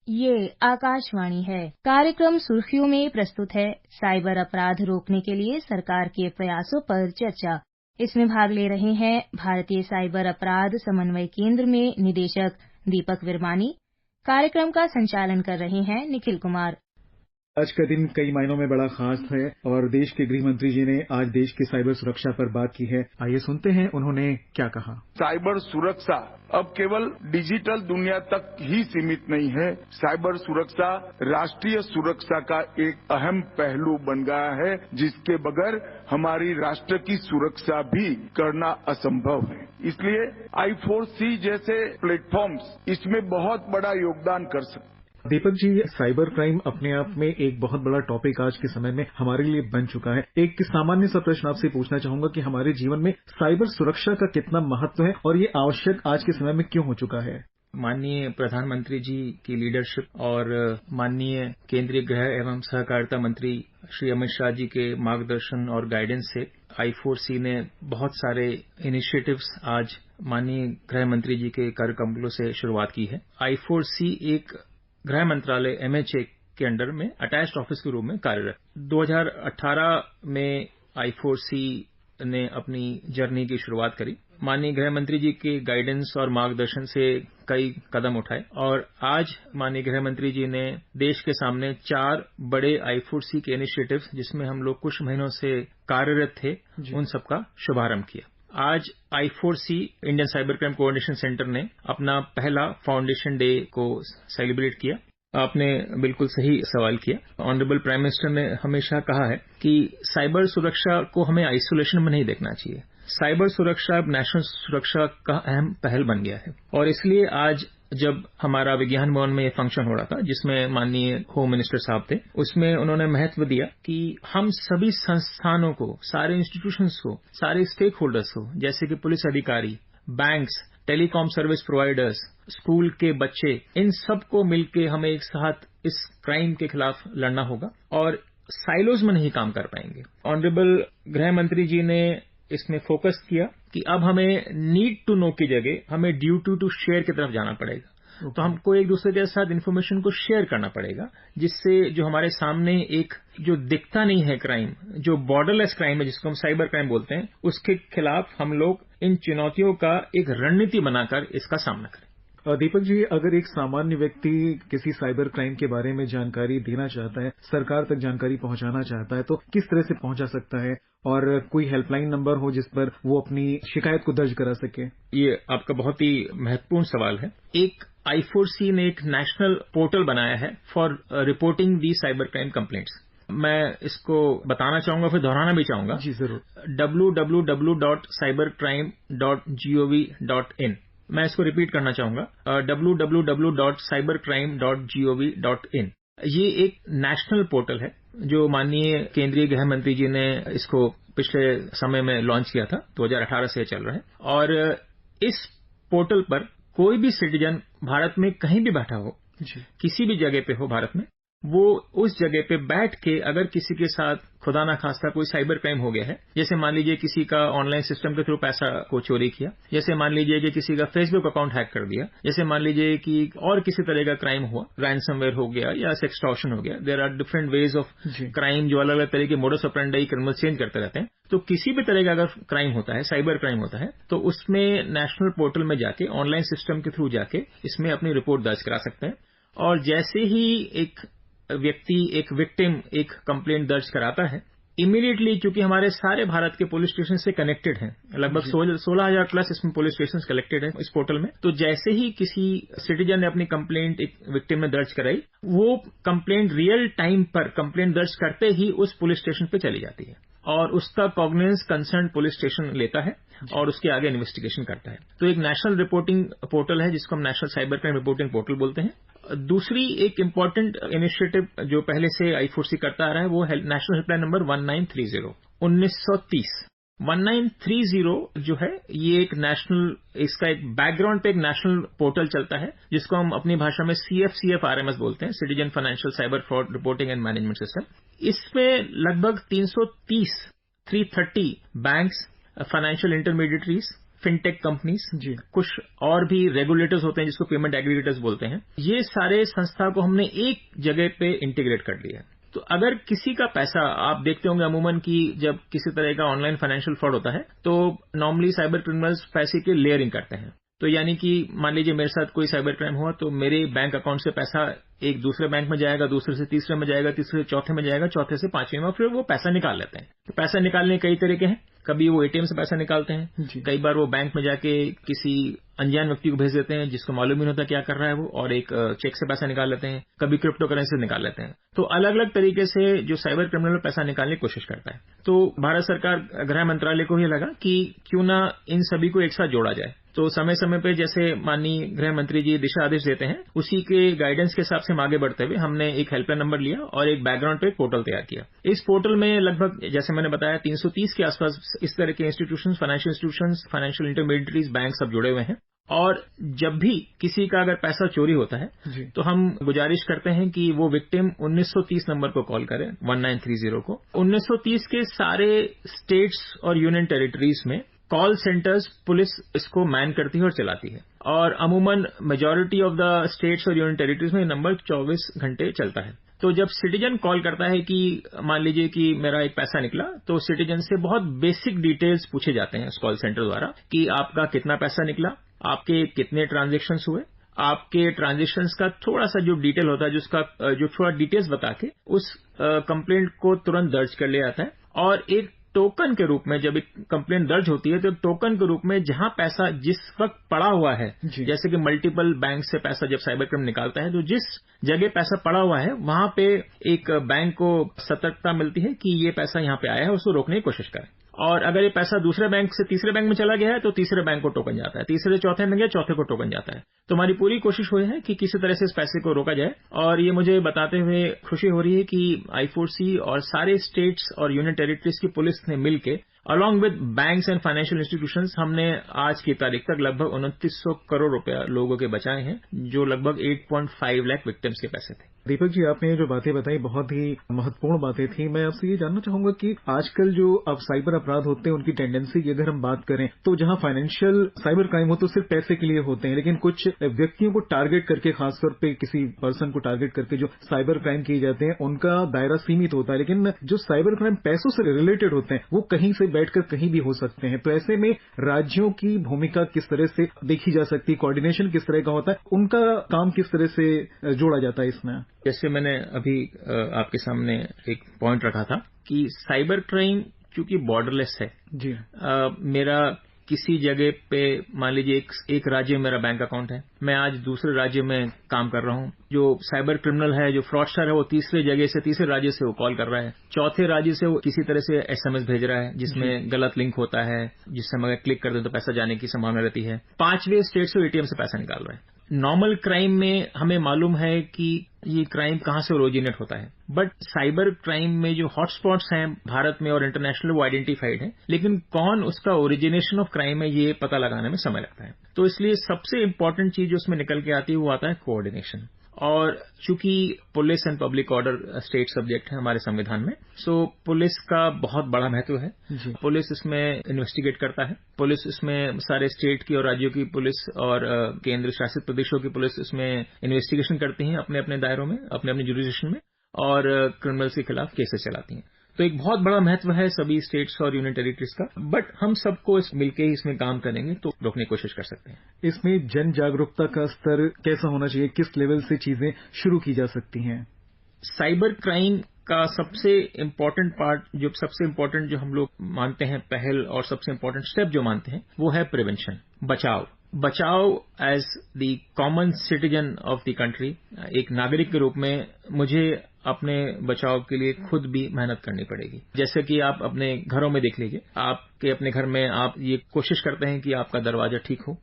ये आकाशवाणी है। कार्यक्रम सुर्खियों में प्रस्तुत है साइबर अपराध रोकने के लिए सरकार के प्रयासों पर चर्चा। इसमें भाग ले रहे हैं भारतीय साइबर अपराध समन्वय केंद्र में निदेशक दीपक विरमानी। कार्यक्रम का संचालन कर रहे हैं निखिल कुमार। आज का दिन कई मायनों में बड़ा खास है और देश के गृह मंत्री जी ने आज देश की साइबर सुरक्षा पर बात की है। आइए सुनते हैं उन्होंने क्या कहा। साइबर सुरक्षा अब केवल डिजिटल दुनिया तक ही सीमित नहीं है। साइबर सुरक्षा राष्ट्रीय सुरक्षा का एक अहम पहलू बन गया है, जिसके बगैर हमारी राष्ट्र की सुरक्षा भी करना असंभव है। इसलिए I4C जैसे प्लेटफॉर्म्स इसमें बहुत बड़ा योगदान कर सकते हैं। दीपक जी, साइबर क्राइम अपने आप में एक बहुत बड़ा टॉपिक आज के समय में हमारे लिए बन चुका है। एक सामान्य सा प्रश्न आपसे पूछना चाहूंगा कि हमारे जीवन में साइबर सुरक्षा का कितना महत्व है और ये आवश्यक आज के समय में क्यों हो चुका है? माननीय प्रधानमंत्री जी की लीडरशिप और माननीय केंद्रीय गृह एवं सहकारिता मंत्री श्री अमित शाह जी के मार्गदर्शन और गाइडेंस से I4C ने बहुत सारे इनिशिएटिव्स आज माननीय गृह मंत्री जी के कार्यकमलों से शुरुआत की है। I4C एक गृह मंत्रालय MHA के अंडर में अटैच्ड ऑफिस के रूप में कार्यरत। 2018 में I4C ने अपनी जर्नी की शुरुआत करी। माननीय गृह मंत्री जी के गाइडेंस और मार्गदर्शन से कई कदम उठाए और आज माननीय गृह मंत्री जी ने देश के सामने 4 बड़े I4C के इनिशिएटिव्स, जिसमें हम लोग कुछ महीनों से कार्यरत थे, उन सबका शुभारंभ किया। आज I4C Indian cyber crime coordination centre ने अपना पहला फाउंडेशन डे को सेलिब्रेट किया। आपने बिल्कुल सही सवाल किया। ऑनरेबल प्राइम मिनिस्टर ने हमेशा कहा है कि साइबर सुरक्षा को हमें आइसोलेशन में नहीं देखना चाहिए। साइबर सुरक्षा अब नेशनल सुरक्षा का अहम पहल बन गया है और इसलिए आज जब हमारा विज्ञान भवन में ये फंक्शन हो रहा था, जिसमें माननीय होम मिनिस्टर साहब थे, उसमें उन्होंने महत्व दिया कि हम सभी संस्थानों को, सारे इंस्टीट्यूशंस को, सारे स्टेक होल्डर्स को, जैसे कि पुलिस अधिकारी, banks, telecom service providers, school के बच्चे, इन सबको मिलकर हमें एक साथ इस क्राइम के खिलाफ लड़ना होगा और साइलोज में नहीं काम कर पाएंगे। ऑनरेबल गृह मंत्री जी ने इसमें फोकस किया कि अब हमें नीड टू नो की जगह हमें ड्यूटी टू शेयर की तरफ जाना पड़ेगा। तो हमको एक दूसरे के साथ इन्फॉर्मेशन को शेयर करना पड़ेगा, जिससे जो हमारे सामने एक जो दिखता नहीं है क्राइम, जो बॉर्डरलेस क्राइम है, जिसको हम साइबर क्राइम बोलते हैं, उसके खिलाफ हम लोग इन चुनौतियों का एक रणनीति बनाकर इसका सामना करें। दीपक जी, अगर एक सामान्य व्यक्ति किसी साइबर क्राइम के बारे में जानकारी देना चाहता है, सरकार तक जानकारी पहुंचाना चाहता है, तो किस तरह से पहुंचा सकता है और कोई हेल्पलाइन नंबर हो जिस पर वो अपनी शिकायत को दर्ज करा सके? ये आपका बहुत ही महत्वपूर्ण सवाल है। एक I4C ने एक नेशनल पोर्टल बनाया है for reporting the cyber crime complaints. मैं इसको बताना चाहूंगा, फिर दोहराना भी चाहूंगा। जी जरूर। www.cybercrime.gov.in। मैं इसको रिपीट करना चाहूंगा, www.cybercrime.gov.in। ये एक नेशनल पोर्टल है जो माननीय केंद्रीय गृह मंत्री जी ने इसको पिछले समय में लॉन्च किया था। 2018 से चल रहा है और इस पोर्टल पर कोई भी सिटीजन भारत में कहीं भी बैठा हो, किसी भी जगह पे हो भारत में, वो उस जगह पे बैठ के अगर किसी के साथ खुदा ना खास्ता कोई साइबर क्राइम हो गया है, जैसे मान लीजिए किसी का ऑनलाइन सिस्टम के थ्रू पैसा को चोरी किया, जैसे मान लीजिए कि किसी का फेसबुक अकाउंट हैक कर दिया, जैसे मान लीजिए कि और किसी तरह का क्राइम हुआ, रैंसमवेयर हो गया या सेक्सटॉर्शन हो गया। There are different ways of crime, जो अलग अलग तरह के मोडस ऑपरेंडी क्रिमिनल चेंज करते रहते हैं। तो किसी भी तरह का अगर क्राइम होता है, साइबर क्राइम होता है, तो उसमें नेशनल पोर्टल में जाके, ऑनलाइन सिस्टम के थ्रू जाके इसमें अपनी रिपोर्ट दर्ज करा सकते हैं। और जैसे ही एक व्यक्ति, एक विक्टिम एक कंप्लेंट दर्ज कराता है, इमीडिएटली, क्योंकि हमारे सारे भारत के पुलिस स्टेशन से कनेक्टेड हैं, लगभग 16,000 प्लस इसमें पुलिस स्टेशन कलेक्टेड हैं इस पोर्टल में। तो जैसे ही किसी सिटीजन ने अपनी कंप्लेंट एक विक्टिम ने दर्ज कराई, वो कंप्लेंट रियल टाइम पर कंप्लेंट दर्ज करते ही उस पुलिस स्टेशन पे चली जाती है और उसका कॉग्निजेंस कंसर्न पुलिस स्टेशन लेता है और उसके आगे इन्वेस्टिगेशन करता है। तो एक नेशनल रिपोर्टिंग पोर्टल है जिसको हम national cyber crime reporting portal बोलते हैं। दूसरी एक इम्पोर्टेंट इनिशिएटिव जो पहले से I4C करता आ रहा है, वो है नेशनल हेल्पलाइन नंबर 1930 1930 जो है, ये एक नेशनल, इसका एक बैकग्राउंड पे एक नेशनल पोर्टल चलता है जिसको हम अपनी भाषा में CFCF-RMS बोलते हैं, citizen financial cyber fraud reporting and management system. इसमें लगभग 330 banks, financial intermediaries, fintech companies, कुछ और भी रेगुलेटर्स होते हैं जिसको पेमेंट एग्रीगेटर्स बोलते हैं। ये सारे संस्था को हमने एक जगह पे इंटीग्रेट कर लिया है। तो अगर किसी का पैसा, आप देखते होंगे अमूमन कि जब किसी तरह का ऑनलाइन फाइनेंशियल फ्रॉड होता है तो नॉर्मली साइबर क्रिमिनल्स पैसे की लेयरिंग करते हैं। तो यानी कि मान लीजिए मेरे साथ कोई साइबर क्राइम हुआ तो मेरे बैंक अकाउंट से पैसा एक दूसरे बैंक में जाएगा, दूसरे से तीसरे में जाएगा, तीसरे से चौथे में जाएगा, चौथे से पांचवें में, फिर वो पैसा निकाल लेते हैं। तो पैसा निकालने कई तरीके हैं। कभी वो एटीएम से पैसा निकालते हैं, कई बार वो बैंक में जाके किसी अनजान व्यक्ति को भेज देते हैं जिसको मालूम ही नहीं होता क्या कर रहा है वो, और एक चेक से पैसा निकाल लेते हैं, कभी क्रिप्टो करेंसी से निकाल लेते हैं। तो अलग अलग तरीके से जो साइबर क्रिमिनल पैसा निकालने की कोशिश करता है। तो भारत सरकार गृह मंत्रालय को ये लगा कि क्यों ना इन सभी को एक साथ जोड़ा जाए। तो समय समय पे जैसे माननीय गृह मंत्री जी दिशा आदेश देते हैं, उसी के गाइडेंस के हिसाब से हम आगे बढ़ते हुए हमने एक हेल्पलाइन नंबर लिया और एक बैकग्राउंड पे एक पोर्टल तैयार किया। इस पोर्टल में लगभग जैसे मैंने बताया 330 के आसपास इस तरह के institutions, financial institutions, financial intermediaries, bank सब जुड़े हुए हैं। और जब भी किसी का अगर पैसा चोरी होता है तो हम गुजारिश करते हैं कि वो विक्टिम 1930 नंबर को कॉल करें, 1930 को। 1930 के सारे स्टेट्स और यूनियन टेरिटरीज में कॉल सेंटर्स पुलिस इसको मैन करती है और चलाती है, और अमूमन मेजॉरिटी ऑफ द स्टेट्स और यूनियन टेरिटरीज में ये नंबर 24 घंटे चलता है। तो जब सिटीजन कॉल करता है कि मान लीजिए कि मेरा एक पैसा निकला, तो सिटीजन से बहुत बेसिक डिटेल्स पूछे जाते हैं इस कॉल सेंटर द्वारा कि आपका कितना पैसा निकला, आपके कितने ट्रांजैक्शंस हुए, आपके ट्रांजैक्शंस का थोड़ा सा जो डिटेल होता है जो थोड़ा डिटेल्स बता के उस कंप्लेंट को तुरंत दर्ज कर लिया जाता है। और एक टोकन के रूप में जब एक कंप्लेंट दर्ज होती है तो टोकन के रूप में जहां पैसा जिस वक्त पड़ा हुआ है, जैसे कि मल्टीपल बैंक से पैसा जब साइबर क्राइम निकालता है तो जिस जगह पैसा पड़ा हुआ है वहां पे एक बैंक को सतर्कता मिलती है कि ये पैसा यहां पे आया है, उसको रोकने की कोशिश करें। और अगर ये पैसा दूसरे बैंक से तीसरे बैंक में चला गया है तो तीसरे बैंक को टोकन जाता है, तीसरे से चौथे में गया, चौथे को टोकन जाता है। तो हमारी पूरी कोशिश हुई है कि किसी तरह से इस पैसे को रोका जाए। और ये मुझे बताते हुए खुशी हो रही है कि I4C और सारे स्टेट्स और यूनियन टेरिटरीज की पुलिस ने मिलकर along with banks and financial institutions हमने आज की तारीख तक लगभग 2900 करोड़ रुपया लोगों के बचाए हैं, जो लगभग 8.5 लाख विक्टिम्स के पैसे थे। दीपक जी, आपने जो बातें बताई बहुत ही महत्वपूर्ण बातें थी। मैं आपसे ये जानना चाहूंगा कि आजकल जो अब साइबर अपराध होते हैं उनकी टेंडेंसी की अगर हम बात करें तो जहां फाइनेंशियल साइबर क्राइम हो तो सिर्फ पैसे के लिए होते हैं, लेकिन कुछ व्यक्तियों को टारगेट करके, खासतौर पे किसी पर्सन को टारगेट करके जो साइबर क्राइम किए जाते हैं उनका दायरा सीमित होता है। लेकिन जो साइबर क्राइम पैसों से रिलेटेड होते हैं वो कहीं से बैठकर कहीं भी हो सकते हैं। तो ऐसे में राज्यों की भूमिका किस तरह से देखी जा सकती है, कोऑर्डिनेशन किस तरह का होता है, उनका काम किस तरह से जोड़ा जाता है इसमें? जैसे मैंने अभी आपके सामने एक पॉइंट रखा था कि साइबर क्राइम चूंकि बॉर्डरलेस है जी, मेरा किसी जगह पे मान लीजिए एक राज्य में मेरा बैंक अकाउंट है, मैं आज दूसरे राज्य में काम कर रहा हूं, जो साइबर क्रिमिनल है, जो फ्रॉडस्टर है, वो तीसरे जगह से, तीसरे राज्य से वो कॉल कर रहा है, चौथे राज्य से वो किसी तरह से SMS भेज रहा है जिसमें गलत लिंक होता है, जिससे हम अगर क्लिक कर दें तो पैसा जाने की संभावना रहती है, पांचवें स्टेट से ATM से पैसा निकाल रहा है। नॉर्मल क्राइम में हमें मालूम है कि ये क्राइम कहां से ओरिजिनेट होता है, बट साइबर क्राइम में जो हॉटस्पॉट्स हैं भारत में और इंटरनेशनल वो आइडेंटिफाइड है, लेकिन कौन उसका ओरिजिनेशन ऑफ क्राइम है ये पता लगाने में समय लगता है। तो इसलिए सबसे इंपॉर्टेंट चीज जो उसमें निकल के आती है वो आता है कोऑर्डिनेशन। और चूंकि police and public order state subject है हमारे संविधान में, सो पुलिस का बहुत बड़ा महत्व है। पुलिस इसमें इन्वेस्टिगेट करता है, पुलिस इसमें सारे स्टेट की और राज्यों की पुलिस और केंद्र शासित प्रदेशों की पुलिस इसमें इन्वेस्टिगेशन करती हैं अपने अपने दायरों में, अपने अपने जुरिडिक्शन में, और क्रिमिनल्स के खिलाफ केसेस चलाती हैं। तो एक बहुत बड़ा महत्व है सभी स्टेट्स और यूनियन टेरिटरीज का, बट हम सबको मिलकर ही इसमें काम करेंगे तो रोकने की कोशिश कर सकते हैं। इसमें जन जागरूकता का स्तर कैसा होना चाहिए, किस लेवल से चीजें शुरू की जा सकती हैं? साइबर क्राइम का सबसे इम्पोर्टेंट पार्ट, जो सबसे इम्पोर्टेंट जो हम लोग मानते हैं पहल और सबसे इम्पोर्टेंट स्टेप जो मानते हैं वो है प्रिवेंशन, बचाव as the common citizen of the country. एक नागरिक के रूप में मुझे अपने बचाव के लिए खुद भी मेहनत करनी पड़ेगी। जैसे कि आप अपने घरों में देख लीजिए, आपके अपने घर में आप ये कोशिश करते हैं कि आपका दरवाजा ठीक हो,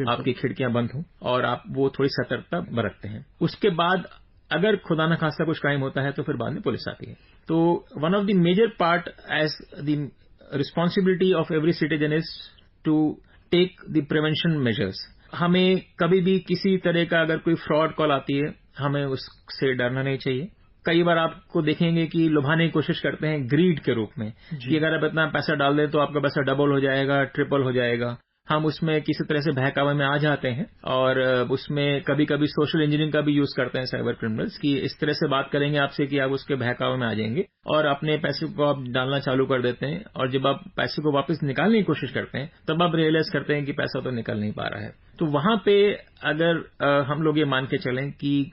आपकी खिड़कियां बंद हो, और आप वो थोड़ी सतर्कता बरतते हैं। उसके बाद अगर खुदा न खास्ता कुछ क्राइम होता है तो फिर बाद में पुलिस आती है। तो one of the major part as the responsibility of every citizen is to take the prevention measures. हमें कभी भी किसी तरह का अगर कोई फ्रॉड कॉल आती है हमें उससे डरना नहीं चाहिए। कई बार आपको देखेंगे कि लुभाने की कोशिश करते हैं ग्रीड के रूप में कि अगर आप इतना पैसा डाल दें तो आपका पैसा डबल हो जाएगा, ट्रिपल हो जाएगा। हम उसमें किसी तरह से बहकावे में आ जाते हैं और उसमें कभी कभी सोशल इंजीनियरिंग का भी यूज करते हैं साइबर क्रिमिनल्स कि इस तरह से बात करेंगे आपसे कि आप उसके बहकावे में आ जाएंगे और अपने पैसे को आप डालना चालू कर देते हैं और जब आप पैसे को वापस निकालने की कोशिश करते हैं तब आप रियलाइज करते हैं कि पैसा तो निकल नहीं पा रहा है। तो वहां पे अगर हम लोग ये मान के चलें कि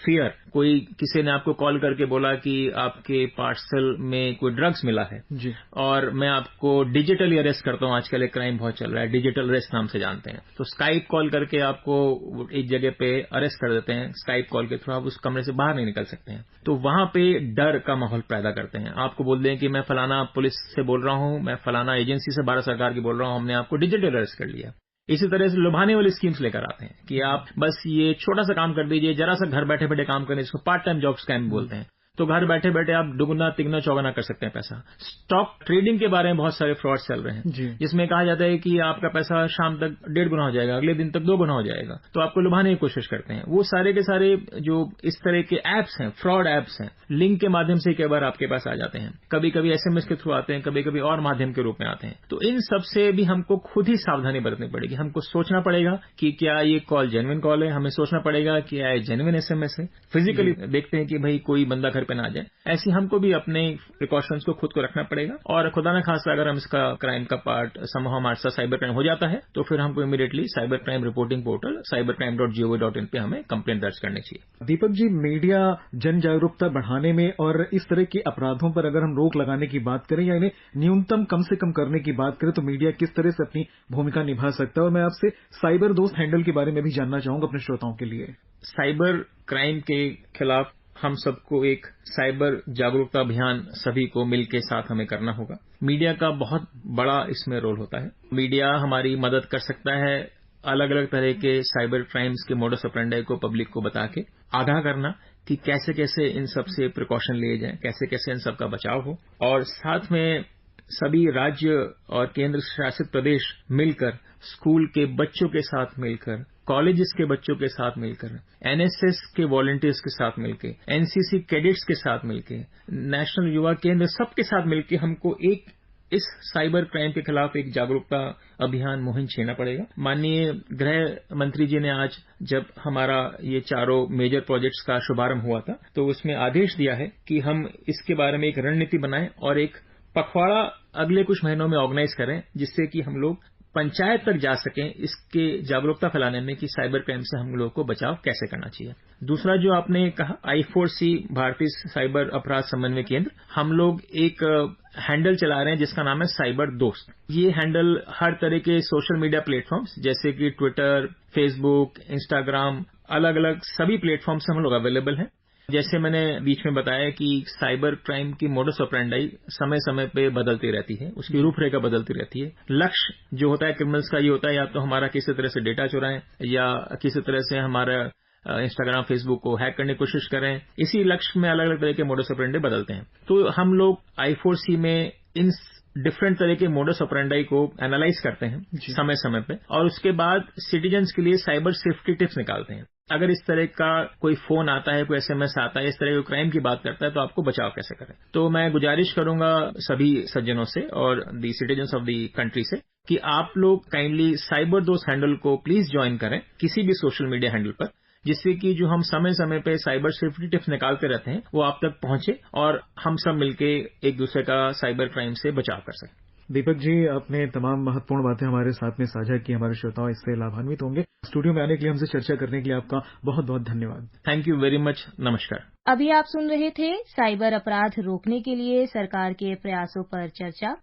फियर, कोई किसी ने आपको कॉल करके बोला कि आपके पार्सल में कोई ड्रग्स मिला है जी, और मैं आपको डिजिटली अरेस्ट करता हूं, आजकल एक क्राइम बहुत चल रहा है, डिजिटल अरेस्ट नाम से जानते हैं, तो स्काइप कॉल करके आपको एक जगह पे अरेस्ट कर देते हैं, स्काइप कॉल के थ्रू आप उस कमरे से बाहर नहीं निकल सकते हैं। तो वहां पे डर का माहौल पैदा करते हैं, आपको बोल दें कि मैं फलाना पुलिस से बोल रहा हूं, मैं फलाना एजेंसी से भारत सरकार की बोल रहा हूं, हमने आपको डिजिटल अरेस्ट कर लिया। इसी तरह से लुभाने वाली स्कीम्स लेकर आते हैं कि आप बस ये छोटा सा काम कर दीजिए, जरा सा घर बैठे बैठे काम करें, इसको पार्ट टाइम जॉब स्कैम बोलते हैं। तो घर बैठे बैठे आप दुगुना तिगुना चौगुना कर सकते हैं पैसा। स्टॉक ट्रेडिंग के बारे में बहुत सारे फ्रॉड चल रहे हैं जिसमें कहा जाता है कि आपका पैसा शाम तक 1.5 गुना हो जाएगा, अगले दिन तक 2 गुना हो जाएगा, तो आपको लुभाने की कोशिश करते हैं। वो सारे के सारे जो इस तरह के एप्स हैं, फ्रॉड एप्स हैं, लिंक के माध्यम से कई बार आपके पास आ जाते हैं, कभी कभी एसएमएस के थ्रू आते हैं, कभी कभी और माध्यम के रूप में आते हैं। तो इन सब से भी हमको खुद ही सावधानी बरतनी पड़ेगी, हमको सोचना पड़ेगा कि क्या ये कॉल जेन्युइन कॉल है, हमें सोचना पड़ेगा कि क्या ये जेन्युइन एसएमएस है, फिजिकली देखते हैं कि भाई कोई बंदा घर पे ना आ जाए, ऐसी हमको भी अपने प्रिकॉशंस को खुद को रखना पड़ेगा। और खुदा न खास्ता अगर हम इसका क्राइम का पार्ट समूह हमारे साथ साइबर क्राइम हो जाता है तो फिर हमको immediately cyber crime reporting portal cybercrime.gov.in पे हमें कंप्लेंट दर्ज करनी चाहिए। दीपक जी, मीडिया जन जागरूकता बढ़ाने में और इस तरह के अपराधों पर अगर हम रोक लगाने की बात करें या इन्हें न्यूनतम कम से कम करने की बात करें तो मीडिया किस तरह से अपनी भूमिका निभा सकता है? और मैं आपसे साइबर दोस्त हैंडल के बारे में भी जानना चाहूंगा अपने श्रोताओं के लिए। साइबर क्राइम के खिलाफ हम सबको एक साइबर जागरूकता अभियान सभी को मिलकर साथ हमें करना होगा। मीडिया का बहुत बड़ा इसमें रोल होता है। मीडिया हमारी मदद कर सकता है अलग अलग तरह के साइबर क्राइम्स के मोडस ऑपरेंडी को पब्लिक को बता के आगाह करना कि कैसे कैसे इन सब से प्रिकॉशन लिए जाएं, कैसे कैसे इन सब का बचाव हो, और साथ में सभी राज्य और केंद्र शासित प्रदेश मिलकर स्कूल के बच्चों के साथ मिलकर, कॉलेजेस के बच्चों के साथ मिलकर, एनएसएस के वॉलंटियर्स के साथ मिलकर, एनसीसी कैडेट्स के साथ मिलकर, नेशनल युवा केंद्र सबके साथ मिलकर हमको एक इस साइबर क्राइम के खिलाफ एक जागरूकता अभियान मुहिम छेड़ना पड़ेगा। माननीय गृह मंत्री जी ने आज जब हमारा ये चारों मेजर प्रोजेक्ट्स का शुभारंभ हुआ था तो उसमें आदेश दिया है कि हम इसके बारे में एक रणनीति बनाएं और एक पखवाड़ा अगले कुछ महीनों में ऑर्गेनाइज करें जिससे कि हम लोग पंचायत तक जा सकें इसके जागरूकता फैलाने में कि साइबर क्राइम से हम लोगों को बचाव कैसे करना चाहिए। दूसरा जो आपने कहा I4C भारतीय साइबर अपराध समन्वय केंद्र, हम लोग एक हैंडल चला रहे हैं जिसका नाम है साइबर दोस्त। ये हैंडल हर तरह के सोशल मीडिया प्लेटफॉर्म्स जैसे कि ट्विटर, फेसबुक, इंस्टाग्राम, अलग अलग सभी प्लेटफॉर्म्स से हम लोग अवेलेबल हैं। जैसे मैंने बीच में बताया कि साइबर क्राइम की मोडस ऑपरेंडी समय समय पे बदलती रहती है, उसकी रूपरेखा बदलती रहती है। लक्ष्य जो होता है क्रिमिनल्स का ये होता है या तो हमारा किसी तरह से डेटा चुराएं या किसी तरह से हमारा इंस्टाग्राम, फेसबुक को हैक करने की कोशिश करें। इसी लक्ष्य में अलग अलग तरह के मोडस ऑपरेंडी बदलते हैं। तो हम लोग I4C में इन डिफरेंट तरह के मोडस ऑपरेंडी को एनालाइज करते हैं समय समय पे, और उसके बाद सिटीजन्स के लिए साइबर सेफ्टी टिप्स निकालते हैं। अगर इस तरह का कोई फोन आता है, कोई एसएमएस आता है, इस तरह के क्राइम की बात करता है तो आपको बचाव कैसे करें। तो मैं गुजारिश करूंगा सभी सज्जनों से और दी सिटीजन्स ऑफ द कंट्री से कि आप लोग काइंडली साइबर दोस्त हैंडल को प्लीज ज्वाइन करें किसी भी सोशल मीडिया हैंडल पर, जिससे कि जो हम समय समय पे साइबर सेफ्टी टिप्स निकालते रहते हैं वो आप तक पहुंचे और हम सब मिलके एक दूसरे का साइबर क्राइम से बचाव कर सकें। दीपक जी, आपने तमाम महत्वपूर्ण बातें हमारे साथ में साझा की, हमारे श्रोताओं इससे लाभान्वित होंगे। स्टूडियो में आने के लिए, हमसे चर्चा करने के लिए आपका बहुत बहुत धन्यवाद। Thank you very much. नमस्कार। अभी आप सुन रहे थे साइबर अपराध रोकने के लिए सरकार के प्रयासों पर चर्चा।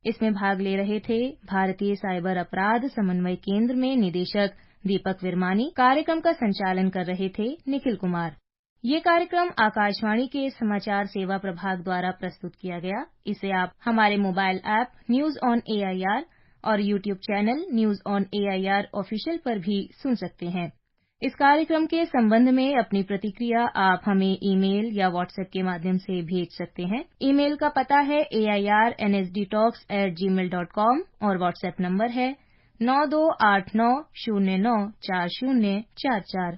इसमें भाग ले रहे थे भारतीय साइबर अपराध समन्वय केंद्र में निदेशक दीपक विरमानी। कार्यक्रम का संचालन कर रहे थे निखिल कुमार। ये कार्यक्रम आकाशवाणी के समाचार सेवा प्रभाग द्वारा प्रस्तुत किया गया। इसे आप हमारे mobile app news on AIR और YouTube channel news on AIR official पर भी सुन सकते हैं। इस कार्यक्रम के संबंध में अपनी प्रतिक्रिया आप हमें ईमेल या व्हाट्सएप के माध्यम से भेज सकते हैं। ईमेल का पता है airnsdtalks@gmail.com और व्हाट्सएप नंबर है 9289094044।